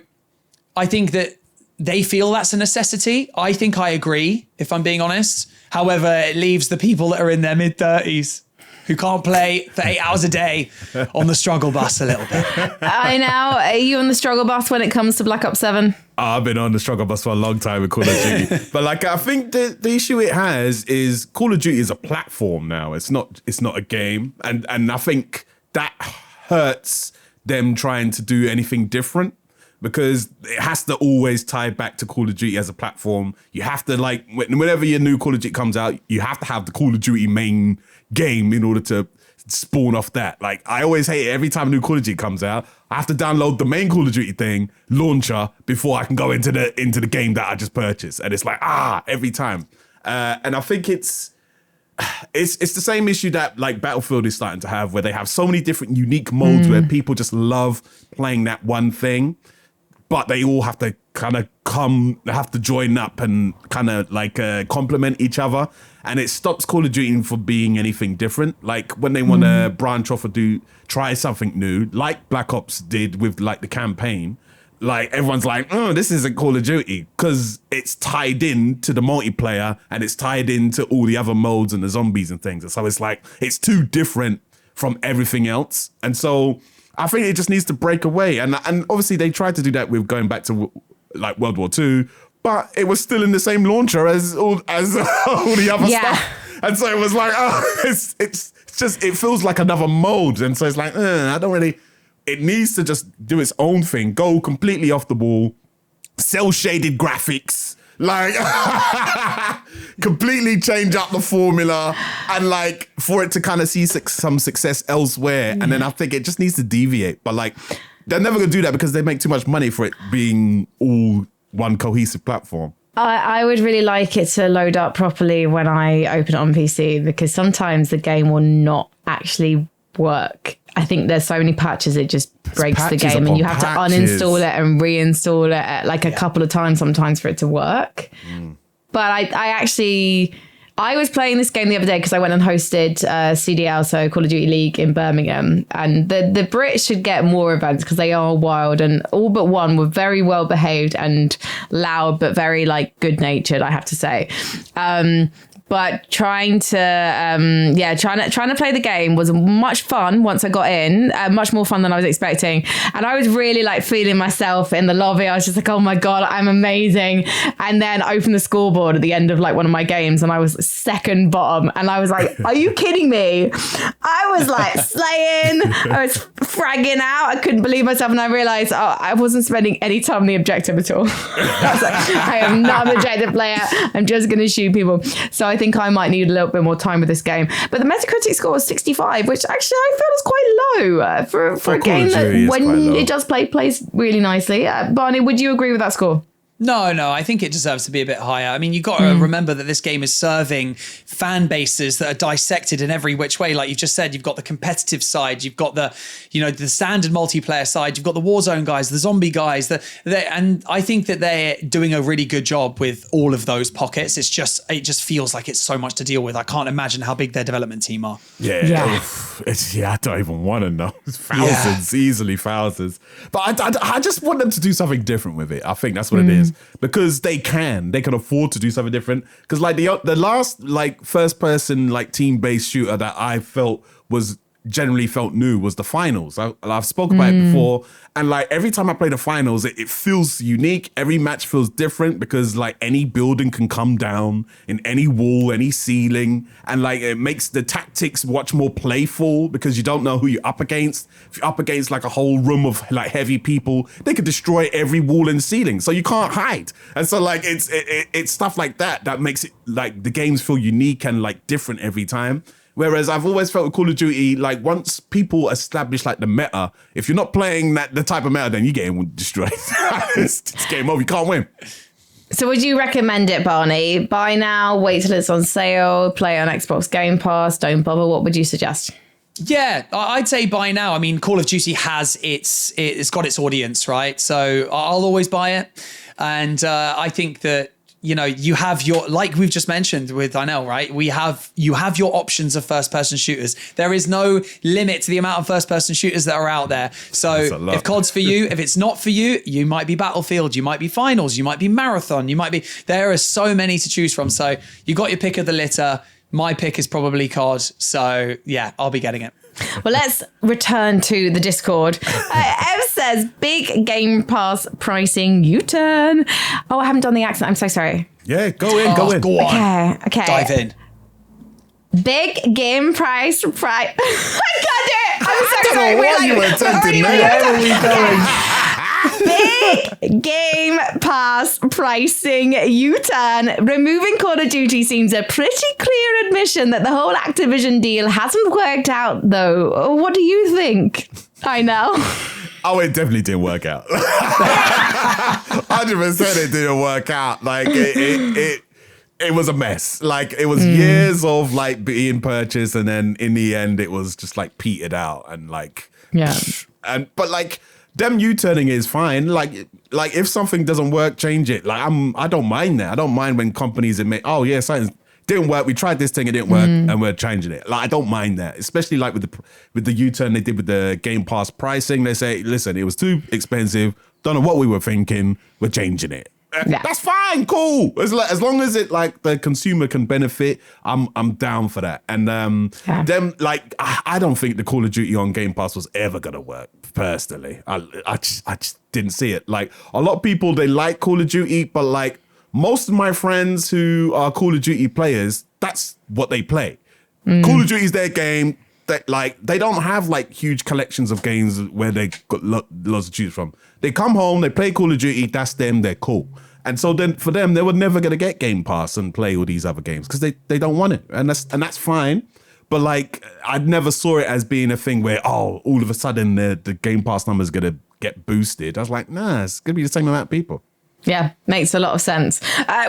I think that they feel that's a necessity. I think I agree, if I'm being honest. However, it leaves the people that are in their mid-30s who can't play for 8 hours a day on the struggle bus a little bit. I know. Are you on the struggle bus when it comes to Black Ops 7? I've been on the struggle bus for a long time with Call of Duty. But I think the issue it has is Call of Duty is a platform now. It's not a game. And I think that hurts them trying to do anything different because it has to always tie back to Call of Duty as a platform. You have to whenever your new Call of Duty comes out, you have to have the Call of Duty main game in order to spawn off that. I always hate it. Every time a new Call of Duty comes out, I have to download the main Call of Duty launcher before I can go into the game that I just purchased. And it's every time. And I think it's the same issue that Battlefield is starting to have, where they have so many different unique modes where people just love playing that one thing, but they all have to have to join up and complement each other. And it stops Call of Duty from being anything different. When they want to branch off or try something new, like Black Ops did with the campaign, everyone's oh, this isn't Call of Duty because it's tied in to the multiplayer and it's tied into all the other modes and the zombies and things. And so it's too different from everything else. And so I think it just needs to break away. And obviously they tried to do that with going back to World War II, but it was still in the same launcher as all the other stuff. And so it was it's just, it feels like another mode. And so it's I don't really, it needs to just do its own thing, go completely off the wall, cell shaded graphics, completely change up the formula and for it to kind of see some success elsewhere. And then I think it just needs to deviate. But they're never going to do that because they make too much money for it being all one cohesive platform. I would really like it to load up properly when I open it on PC because sometimes the game will not actually work. I think there's so many patches it just breaks the game and you have to uninstall it and reinstall it a couple of times sometimes for it to work. But I was playing this game the other day because I went and hosted CDL, so Call of Duty League in Birmingham. And the Brits should get more events because they are wild, and all but one were very well behaved and loud, but very good natured, I have to say. But trying to play the game was much fun once I got in, much more fun than I was expecting. And I was really feeling myself in the lobby. I was just oh my God, I'm amazing. And then I opened the scoreboard at the end of one of my games and I was second bottom. And I was are you kidding me? I was slaying, I was fragging out. I couldn't believe myself. And I realized, I wasn't spending any time on the objective at all. I was I am not an objective player. I'm just going to shoot people. So I think I might need a little bit more time with this game. But the Metacritic score was 65, which actually I feel is quite low for a game that when it does plays really nicely. Barney, would you agree with that score? No, I think it deserves to be a bit higher. I mean, you've got to remember that this game is serving fan bases that are dissected in every which way. Like you've just said, you've got the competitive side, you've got the, the standard multiplayer side, you've got the Warzone guys, the zombie guys, and I think that they're doing a really good job with all of those pockets. It just feels like it's so much to deal with. I can't imagine how big their development team are. Yeah. I don't even want to know. It's thousands, easily thousands. But I just want them to do something different with it. I think that's what it is. Because they can afford to do something different. Because like the last like first person like team based shooter that I felt was generally felt new was the finals. I've spoken about it before, and like every time I play the finals, it feels unique. Every match feels different because like any building can come down in any wall, any ceiling, and like it makes the tactics much more playful because you don't know who you're up against. If you're up against like a whole room of like heavy people, they could destroy every wall and ceiling, so you can't hide. And so like it's stuff like that makes it like the games feel unique and like different every time. Whereas I've always felt with Call of Duty, like once people establish like the meta, if you're not playing the type of meta, then you're getting destroyed. it's game over. You can't win. So would you recommend it, Barney? Buy now, wait till it's on sale, play on Xbox Game Pass, don't bother. What would you suggest? Yeah, I'd say buy now. I mean, Call of Duty has it's got its audience, right? So I'll always buy it. And I think that, you have your, like we've just mentioned with Inel, right? You have your options of first person shooters. There is no limit to the amount of first person shooters that are out there. So if COD's for you, if it's not for you, you might be Battlefield, you might be Finals, you might be Marathon, there are so many to choose from. So you got your pick of the litter. My pick is probably COD. So yeah, I'll be getting it. Well, let's return to the Discord. Ev says, big Game Pass pricing U-turn. Oh, I haven't done the accent. I'm so sorry. Yeah, go in. Go on. Okay. Dive in. Big game price. I can't do it. I'm so sorry. What you were attempting Where are we going? Big Game Pass pricing U-turn. Removing Call of Duty seems a pretty clear admission that the whole Activision deal hasn't worked out, though. What do you think? I know. Oh, it definitely didn't work out. 100% it didn't work out. Like it was a mess. Like it was years of like being purchased, and then in the end it was just like petered out and like but like them U-turning is fine. Like if something doesn't work, change it. Like I don't mind that. I don't mind when companies admit, oh yeah, something didn't work. We tried this thing, it didn't work, and we're changing it. Like I don't mind that, especially like with the U-turn they did with the Game Pass pricing. They say, listen, it was too expensive. Don't know what we were thinking. We're changing it. Yeah. That's fine, cool. As long as it like the consumer can benefit, I'm down for that. And them like I don't think the Call of Duty on Game Pass was ever gonna work. Personally, I just didn't see it. Like a lot of people, they like Call of Duty, but like most of my friends who are Call of Duty players, that's what they play. Call of Duty is their game. That like they don't have like huge collections of games where they got lots to choose from. They come home, they play Call of Duty, that's them, they're cool. And so then for them, they were never gonna get Game Pass and play all these other games because they don't want it, and that's fine. But like I never saw it as being a thing where all of a sudden the Game Pass number is gonna get boosted. I was like, nah, it's gonna be the same amount of people. Yeah, makes a lot of sense.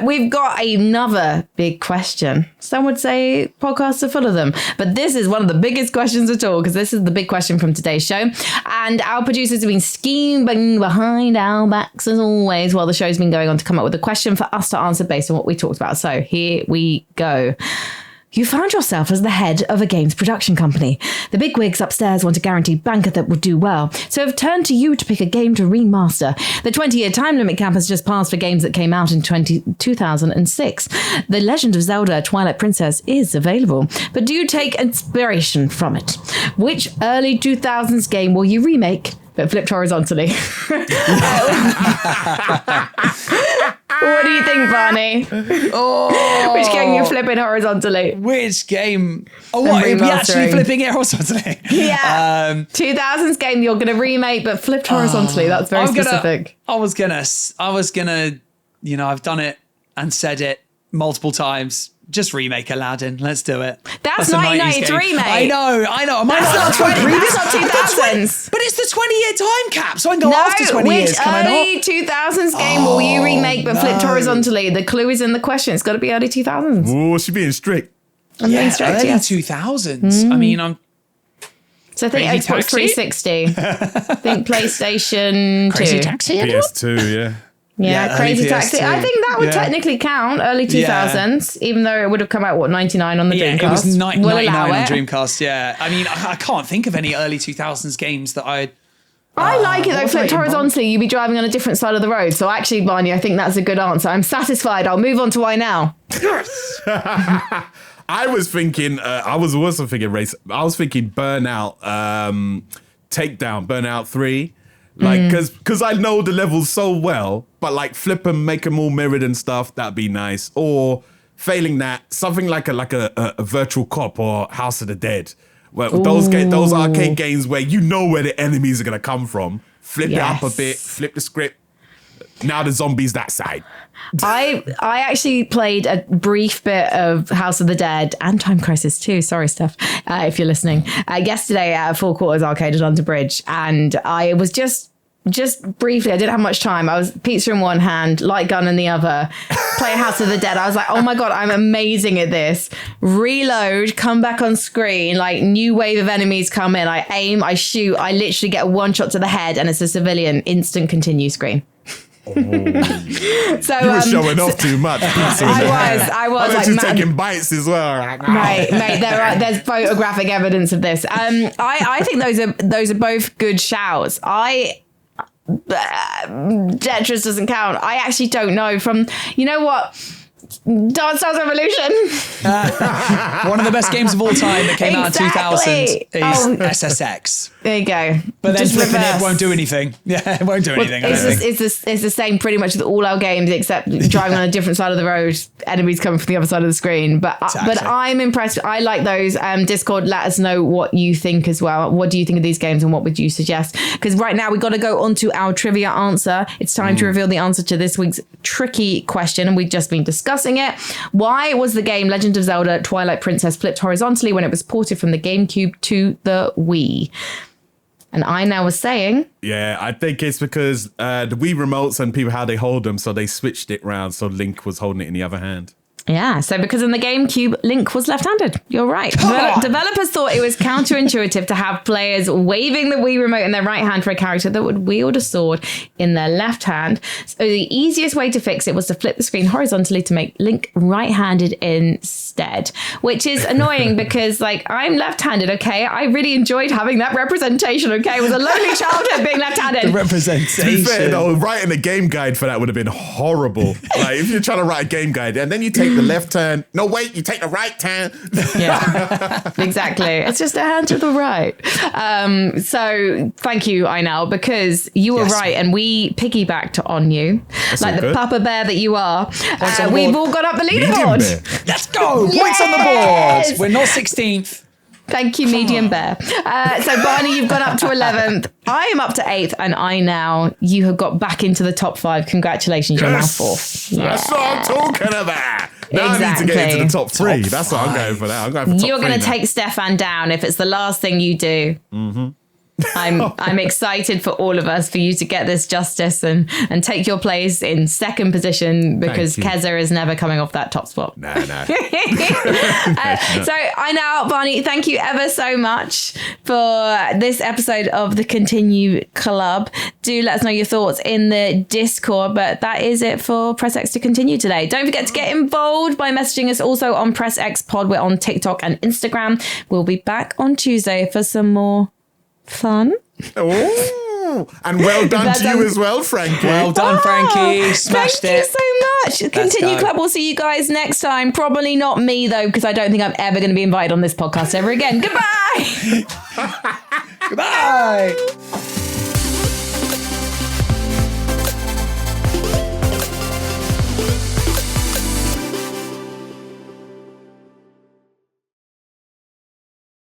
We've got another big question. Some would say podcasts are full of them, but this is one of the biggest questions at all because this is the big question from today's show. And our producers have been scheming behind our backs as always while the show's been going on to come up with a question for us to answer based on what we talked about. So here we go. You found yourself as the head of a games production company. The bigwigs upstairs want a guaranteed banker that will do well, so have turned to you to pick a game to remaster. The 20-year time limit cap has just passed for games that came out in 2006. The Legend of Zelda Twilight Princess is available, but do you take inspiration from it? Which early 2000s game will you remake but flipped horizontally? What do you think, Barney? Which game you flipping horizontally? Which game? Oh, what? Are we actually flipping it horizontally? Yeah. 2000s game you're going to remake, but flipped horizontally. That's very specific. I was gonna, I've done it and said it multiple times. Just remake Aladdin. Let's do it. That's a 90s 1993, game. mate. I know. Am I That's not not 20, that's not 2000s. But it's the 20-year time cap, so I can go after 20 which years, can I early not? 2000s game will you remake but flipped horizontally? The clue is in the question. It's got to be early 2000s. Oh, she's being strict. I'm being strict, early yes. 2000s. I mean, I'm... So I think Crazy Xbox Taxi? 360. I think PlayStation 2. Crazy Taxi? PS2, yeah. Yeah, Yeah, Crazy early Taxi. PS2. I think that would Yeah. technically count, early 2000s, even though it would have come out, 99 on the Yeah, Dreamcast. it was We'll 99 allow on it. Dreamcast, yeah. I mean, I can't think of any early 2000s games that I like it though, what flipped was I horizontally, you'd be driving on a different side of the road. So actually, Barney, I think that's a good answer. I'm satisfied. I'll move on to why now. I was thinking, I was also thinking race. I was thinking Burnout, Takedown, Burnout 3. Like, because I know the levels so well, but like flip them, make them all mirrored and stuff, that'd be nice. Or failing that, something like a Virtual Cop or House of the Dead. Well, those arcade games where you know where the enemies are going to come from. Flip it up a bit, flip the script. Now the zombies that side. I actually played a brief bit of House of the Dead and Time Crisis 2. Sorry, Steff, if you're listening. Yesterday at Four Quarters Arcade at Under Bridge, and I was just briefly, I didn't have much time. I was pizza in one hand, light gun in the other, play House of the Dead. I was like, oh my God, I'm amazing at this. Reload, come back on screen, like new wave of enemies come in. I aim, I shoot, I literally get a one shot to the head and it's a civilian instant continue screen. So you were showing off too much. I was like like taking bites as well. Mate, there's photographic evidence of this. I think those are both good shouts. Tetris doesn't count. I actually don't know from, you know what? Dance Dance Revolution. one of the best games of all time that came out in 2000 is SSX. There you go. But then Just flipping it reverse. won't do anything. Yeah, it won't do anything. I don't think. It's the same pretty much with all our games, except driving on a different side of the road, enemies coming from the other side of the screen. But I'm impressed. I like those. Discord, let us know what you think as well. What do you think of these games and what would you suggest? Because right now we've got to go on to our trivia answer. It's time to reveal the answer to this week's tricky question, and we've just been discussing it. Why was the game Legend of Zelda Twilight Princess flipped horizontally when it was ported from the GameCube to the Wii? And I now was saying... Yeah, I think it's because the Wii remotes and people, how they hold them, so they switched it round so Link was holding it in the other hand. Yeah, so because in the GameCube, Link was left-handed. You're right. Developers thought it was counterintuitive to have players waving the Wii remote in their right hand for a character that would wield a sword in their left hand. So the easiest way to fix it was to flip the screen horizontally to make Link right-handed instead, which is annoying because, like, I'm left-handed, okay? I really enjoyed having that representation, okay? It was a lonely childhood being left-handed. The representation. To be fair, though, writing a game guide for that would have been horrible. Like, if you're trying to write a game guide and then you take the left turn. No, wait, you take the right turn. Yeah, exactly. It's just a hand to the right. So thank you, Inel, because you were right and we piggybacked on you. That's like the good. Papa Bear that you are. on the We've board. all got up the Medium leaderboard. bear. Let's go. Points on the Yes! board. We're not 16th. Thank you, Medium Bear. So Barney, you've gone up to 11th. I am up to 8th, and you have got back into the top 5. Congratulations, you're now 4th. That's what I'm talking about. Now I need to get into the top 3. That's what I'm going for now. I'm going for top 3 You're going to now. take Stefan down if it's the last thing you do. Mm-hmm. I'm excited for all of us for you to get this justice and take your place in second position because Thank you. Keza is never coming off that top spot. No. So Barney, thank you ever so much for this episode of the Continue Club. Do let us know your thoughts in the Discord, but that is it for Press X to Continue today. Don't forget to get involved by messaging us also on Press X Pod. We're on TikTok and Instagram. We'll be back on Tuesday for some more fun. Oh, and well done to you as well, Frankie. Well done, Frankie. Smashed Thank it. you so much. Continue go. Club. We'll see you guys next time. Probably not me, though, because I don't think I'm ever going to be invited on this podcast ever again. Goodbye. Goodbye.